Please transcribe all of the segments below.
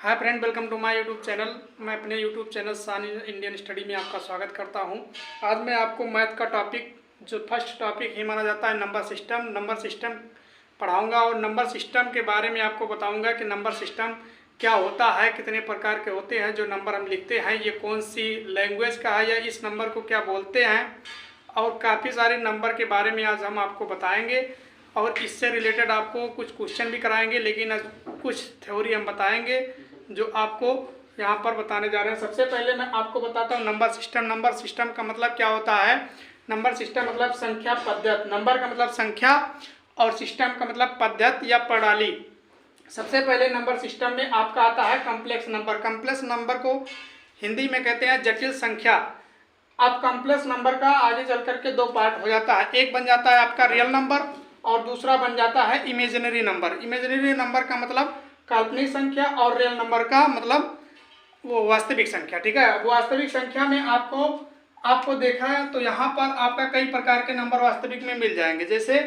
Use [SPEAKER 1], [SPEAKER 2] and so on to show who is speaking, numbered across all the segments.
[SPEAKER 1] Hi friend, welcome to my YouTube channel. मैं अपने YouTube channel सान इंडियन स्टडी में आपका स्वागत करता हूं। आज मैं आपको मैथ का टॉपिक, जो फर्स्ट टॉपिक ही माना जाता है नंबर सिस्टम पढ़ाऊंगा और नंबर सिस्टम के बारे में आपको बताऊंगा कि नंबर सिस्टम क्या होता है, कितने प्रकार के होते हैं, जो नंबर हम लिखते हैं ये कौन सी लैंग्वेज का है या इस नंबर को क्या बोलते हैं, और काफ़ी सारे नंबर के बारे में आज हम आपको बताएंगे और इससे रिलेटेड आपको कुछ क्वेश्चन भी कराएंगे, लेकिन कुछ थ्योरी हम बताएंगे जो आपको यहाँ पर बताने जा रहे हैं। सबसे पहले मैं आपको बताता हूँ नंबर सिस्टम। नंबर सिस्टम का मतलब क्या होता है? नंबर सिस्टम मतलब संख्या पद्धति। नंबर का मतलब संख्या और सिस्टम का मतलब पद्धति या प्रणाली। सबसे पहले नंबर सिस्टम में आपका आता है कॉम्प्लेक्स नंबर। कॉम्प्लेक्स नंबर को हिंदी में कहते हैं जटिल संख्या। अब कॉम्प्लेक्स नंबर का आगे चल करके दो पार्ट हो जाता है। एक बन जाता है आपका रियल नंबर और दूसरा बन जाता है इमेजिनरी नंबर। इमेजिनरी नंबर का मतलब काल्पनिक संख्या और रियल नंबर का मतलब वो वास्तविक संख्या। ठीक है, वास्तविक संख्या में आपको देखा है तो यहाँ पर आपका कई प्रकार के नंबर वास्तविक में मिल जाएंगे। जैसे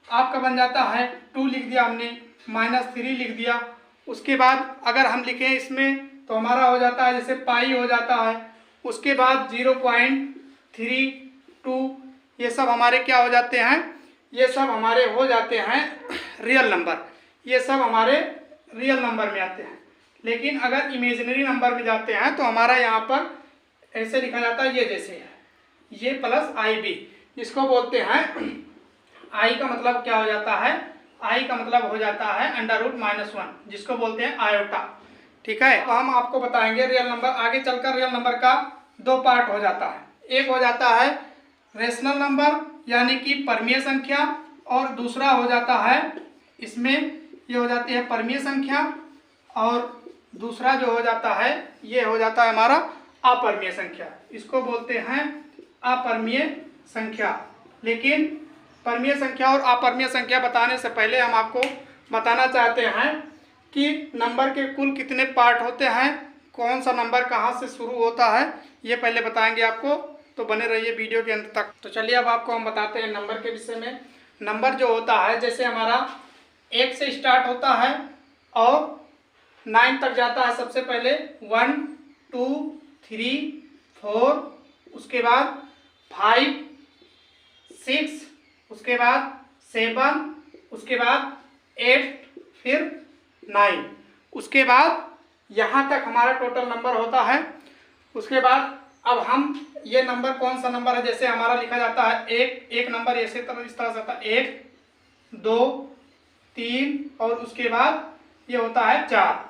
[SPEAKER 1] आपका बन जाता है 2 लिख दिया हमने, -3 लिख दिया। उसके बाद अगर हम लिखें इसमें तो हमारा हो जाता है जैसे पाई हो जाता है। उसके बाद 0.32 ये सब हमारे क्या हो जाते हैं? ये सब हमारे हो जाते हैं रियल नंबर। ये सब हमारे रियल नंबर में आते हैं। लेकिन अगर इमेजिनरी नंबर में जाते हैं तो हमारा यहाँ पर ऐसे लिखा जाता है, ये जैसे है, ये प्लस IB, इसको बोलते हैं। I का मतलब क्या हो जाता है? I का मतलब हो जाता है √-1, जिसको बोलते हैं आयोटा। ठीक है, तो हम आपको बताएंगे रियल नंबर। आगे चलकर रियल नंबर का दो पार्ट हो जाता है। एक हो जाता है रेशनल नंबर यानी कि परमीय संख्या, और दूसरा हो जाता है इसमें ये हो जाती है परमीय संख्या, और दूसरा जो हो जाता है ये हो जाता है हमारा अपरमीय संख्या। इसको बोलते हैं अपरमीय संख्या। लेकिन परमीय संख्या और अपरमीय संख्या बताने से पहले हम आपको बताना चाहते हैं कि नंबर के कुल कितने पार्ट होते हैं, कौन सा नंबर कहाँ से शुरू होता है, ये पहले बताएंगे आपको। तो बने रहिए वीडियो के अंत तक। तो चलिए अब आपको हम बताते हैं नंबर के विषय में। नंबर जो होता है, जैसे हमारा 1 से स्टार्ट होता है और 9 तक जाता है। सबसे पहले 1 2 3 4, उसके बाद 5 6, उसके बाद 7, उसके बाद 8, फिर 9। उसके बाद यहाँ तक हमारा टोटल नंबर होता है। उसके बाद अब हम ये नंबर कौन सा नंबर है, जैसे हमारा लिखा जाता है एक नंबर ऐसे इस तरह से होता है 1 2 3, और उसके बाद ये होता है 4।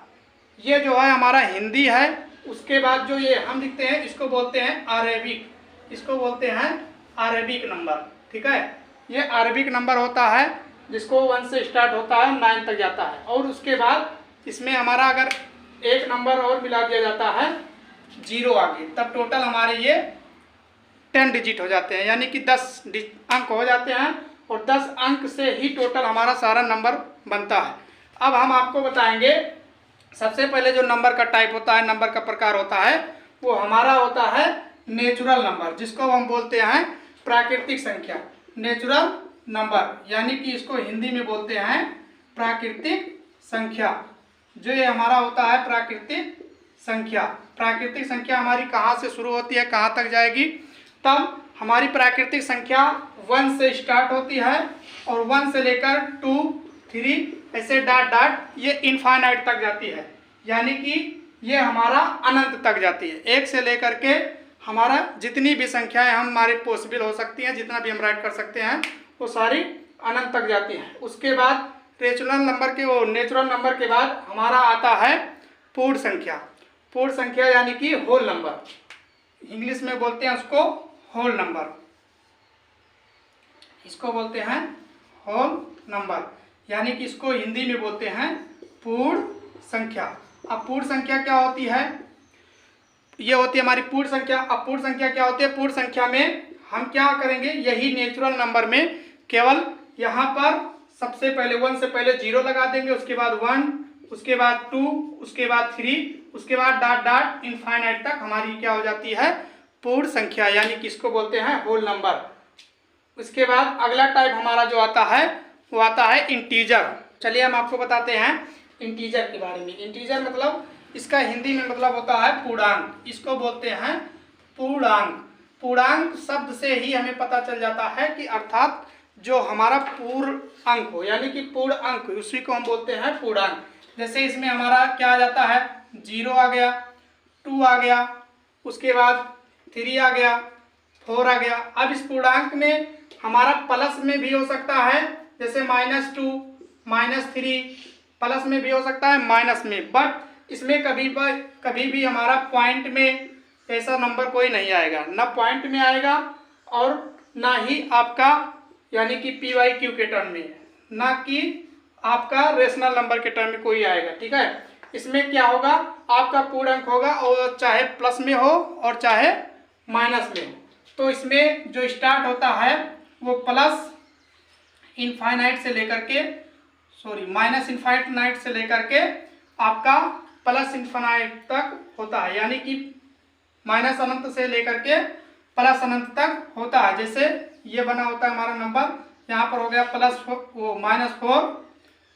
[SPEAKER 1] ये जो है हमारा हिंदी है। उसके बाद जो ये हम लिखते हैं इसको बोलते हैं अरेबिक। इसको बोलते हैं अरेबिक नंबर। ठीक है, ये अरेबिक नंबर होता है जिसको 1 से स्टार्ट होता है, 9 तक जाता है। और उसके बाद इसमें हमारा अगर एक नंबर और मिला दिया जाता है 0 आगे, तब टोटल हमारे ये 10 डिजिट हो जाते हैं, यानी कि 10 अंक हो जाते हैं, और 10 अंक से ही टोटल हमारा सारा नंबर बनता है। अब हम आपको बताएंगे सबसे पहले जो नंबर का टाइप होता है, नंबर का प्रकार होता है, वो हमारा होता है नेचुरल नंबर, जिसको हम बोलते हैं प्राकृतिक संख्या। नेचुरल नंबर यानी कि इसको हिंदी में बोलते हैं प्राकृतिक संख्या। जो ये हमारा होता है प्राकृतिक संख्या। प्राकृतिक संख्या हमारी कहाँ से शुरू होती है, कहाँ तक जाएगी? तब हमारी प्राकृतिक संख्या 1 से स्टार्ट होती है और 1 से लेकर 2 3 ऐसे डॉट ये इनफाइनाइट तक जाती है, यानी कि ये हमारा अनंत तक जाती है। 1 से लेकर के हमारा जितनी भी संख्याएं हमारे पॉसिबल हो सकती हैं, जितना भी हम राइट कर सकते हैं, वो सारी अनंत तक जाती हैं। उसके बाद नेचुरल नंबर के बाद हमारा आता है पूर्ण संख्या। पूर्ण संख्या यानी कि होल नंबर, इंग्लिश में बोलते हैं उसको होल नंबर। इसको बोलते हैं होल नंबर, यानी कि इसको हिंदी में बोलते हैं पूर्ण संख्या। अब पूर्ण संख्या क्या होती है? ये होती है हमारी पूर्ण संख्या। अब पूर्ण संख्या क्या होती है? पूर्ण संख्या में हम क्या करेंगे, यही नेचुरल नंबर में केवल यहाँ पर सबसे पहले 1 से पहले 0 लगा देंगे, उसके बाद 1, उसके बाद 2, उसके बाद 3, उसके बाद डॉट इनफाइनाइट तक हमारी क्या हो जाती है? पूर्ण संख्या, यानी कि इसको बोलते हैं होल नंबर। उसके बाद अगला टाइप हमारा जो आता है वो आता है इंटीजर। चलिए हम आपको बताते हैं इंटीजर के बारे में। इंटीजर मतलब इसका हिंदी में मतलब होता है पूर्णांक, इसको बोलते हैं पूर्णांक। पूर्णांक शब्द से ही हमें पता चल जाता है कि अर्थात जो हमारा पूर्ण अंक हो, यानी कि पूर्ण अंक, उसी को हम बोलते हैं पूर्णांक। जैसे इसमें हमारा क्या आ जाता है, 0 आ गया, 2 आ गया, उसके बाद 3 आ गया, 4 आ गया। अब इस पूर्णांक में हमारा प्लस में भी हो सकता है, जैसे -2, -3, प्लस में भी हो सकता है, माइनस में। बट इसमें कभी भी हमारा पॉइंट में ऐसा नंबर कोई नहीं आएगा, ना पॉइंट में आएगा और ना ही आपका यानी कि PYQ के टर्म में, ना कि आपका रेशनल नंबर के टर्म में कोई आएगा। ठीक है, इसमें क्या होगा, आपका पूर्ण अंक होगा और चाहे प्लस में हो और चाहे माइनस में हो। तो इसमें जो स्टार्ट होता है वो प्लस इनफाइनाइट से लेकर के माइनस इनफाइनाइट से लेकर के आपका प्लस इनफाइनाइट तक होता है, यानी कि माइनस अनंत से लेकर के प्लस अनंत तक होता है। जैसे ये बना होता है हमारा नंबर, यहाँ पर हो गया -4,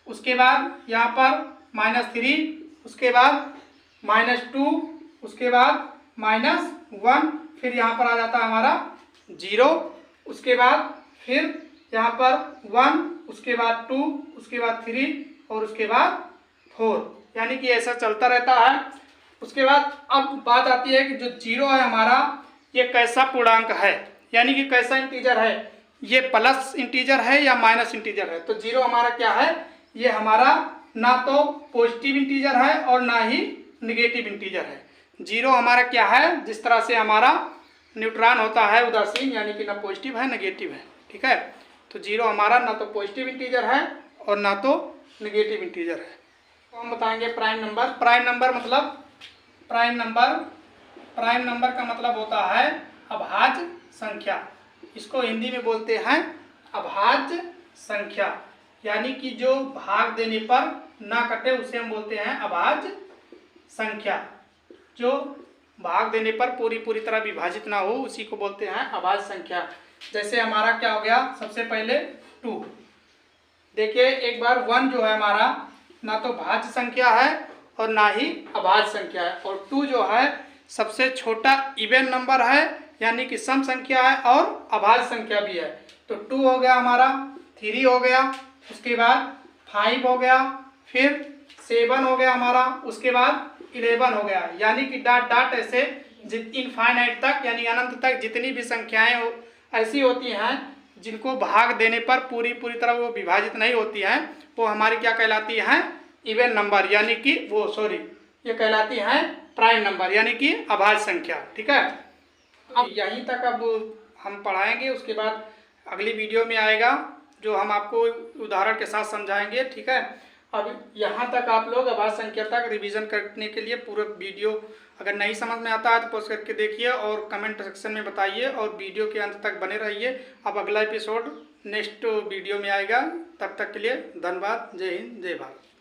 [SPEAKER 1] उसके बाद यहाँ पर -3, उसके बाद -2, उसके बाद -1, फिर यहाँ पर आ जाता है हमारा 0, उसके बाद फिर यहाँ पर 1, उसके बाद 2, उसके बाद 3 और उसके बाद 4, यानी कि ऐसा चलता रहता है। उसके बाद अब बात आती है कि जो 0 है हमारा, ये कैसा पूर्णांक है, यानी कि कैसा इंटीजर है, ये प्लस इंटीजर है या माइनस इंटीजर है। तो 0 हमारा क्या है, ये हमारा ना तो पॉजिटिव इंटीजर है और ना ही निगेटिव इंटीजर है। 0 हमारा क्या है, जिस तरह से हमारा न्यूट्रॉन होता है उदासीन, यानी कि ना पॉजिटिव है नेगेटिव है। ठीक है, तो 0 हमारा ना तो पॉजिटिव इंटीजर है और ना तो नेगेटिव इंटीजर है। तो हम बताएंगे प्राइम नंबर। प्राइम नंबर का मतलब होता है अभाज्य संख्या। इसको हिंदी में बोलते हैं अभाज्य संख्या, यानी कि जो भाग देने पर ना कटे उसे हम बोलते हैं अभाज्य संख्या। जो भाग देने पर पूरी तरह विभाजित ना हो उसी को बोलते हैं अभाज्य संख्या। जैसे हमारा क्या हो गया, सबसे पहले 2, देखिए एक बार 1 जो है हमारा ना तो भाज्य संख्या है और ना ही अभाज्य संख्या है, और 2 जो है सबसे छोटा इवन नंबर है, यानी कि सम संख्या है और अभाज्य संख्या भी है। तो 2 हो गया हमारा, 3 हो गया, उसके बाद 5 हो गया, फिर 7 हो गया हमारा, उसके बाद 11 हो गया, यानी कि डॉट डॉट ऐसे इनफाइनाइट तक, यानी अनंत तक जितनी भी संख्याएं ऐसी होती हैं जिनको भाग देने पर पूरी तरह वो विभाजित नहीं होती हैं, वो हमारी क्या कहलाती हैं, इवन नंबर, यानी कि ये कहलाती हैं प्राइम नंबर, यानी कि अभाज्य संख्या। ठीक है, अब यहीं तक अब हम पढ़ाएंगे, उसके बाद अगली वीडियो में आएगा जो हम आपको उदाहरण के साथ समझाएंगे। ठीक है, अब यहाँ तक आप लोग अभाज्य संख्या तक रिवीजन करने के लिए पूरा वीडियो अगर नहीं समझ में आता है तो पॉज करके देखिए और कमेंट सेक्शन में बताइए और वीडियो के अंत तक बने रहिए। अब अगला एपिसोड नेक्स्ट वीडियो में आएगा, तब तक के लिए धन्यवाद। जय हिंद, जय भारत।